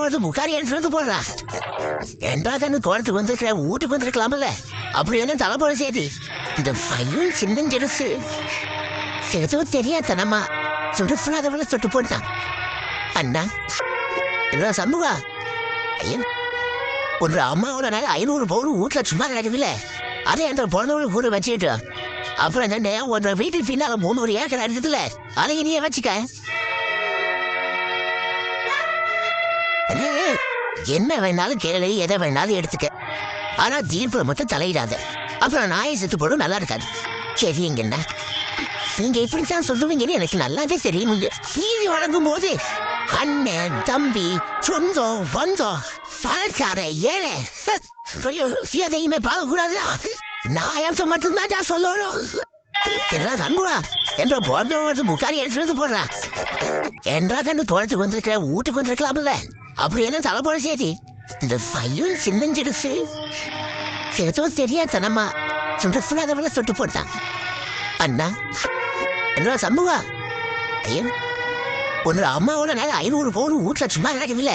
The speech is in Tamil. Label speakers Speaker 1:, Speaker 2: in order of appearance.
Speaker 1: வந்து முக்காரி எடுத்து போடுறா. ஏண்டா கண்ணு தோட்டத்துக்கு வந்துருக்க, வீட்டுக்கு வந்துருக்கலாம்ல. அப்படி என்ன தலை போல சேதி. இந்த பையன் சின்ன ஜெருசு எதுவும் தெரியாதனமா சுடுஃபுல்லாதவளை சுட்டு போட்டான். அண்ணா என்ன சமூகா ஐயன் ஒரு அம்மாவோட நாள் 500 பவுன் வீட்டில் சும்மா கிடக்குதுல்ல. அதே அந்த பிறந்தவளுக்கு கூட வச்சுக்கிட்டு அப்புறம் என்ன ஒரு வீட்டுக்கு பின்னால 300 ஏக்கர் இருக்குதுல்ல, அதை இனியே வச்சுக்க. என்ன வேணாலும் கேளு, எதை வேணாலும் எடுத்துக்க. ஆனா தீர்ப்புல மட்டும் தலையிடாத. அப்புறம் நாயை செத்து போடும், நல்லா இருக்காது. சரிங்கண்ணா, நீங்க இப்படித்தான் சொல்லுவீங்கன்னு எனக்கு நல்லாவே தெரியும். நீதி வழங்கும் போது அண்ணன் தம்பி சொந்தம் பந்தம் பணக்கார ஏழை எதையுமே பார்க்கக்கூடாது. நாயத்தை மட்டும்தான் சொல்லணும். என்ன சண்முகா என்ற பிறந்தவங்க முக்காரி எடுத்துட்டு போடுறா. என்றா கண்டு தோட்டத்துக்கு வந்திருக்க, வீட்டுக்கு வந்திருக்கலாம்ல. அப்படி என்ன தலை போல சேதி. இந்த பையன் சின்னஞ்சிடுச்சு ஏதோ தெரியாதனமா சுடுஃபுல்லாதவளை சுட்டு போட்டான். அண்ணா என்ன சமூகா ஐயன் ஒரு அம்மாவோட நாள் 500 பவுன் வீட்டில் சும்மா கிடக்குதுல்ல.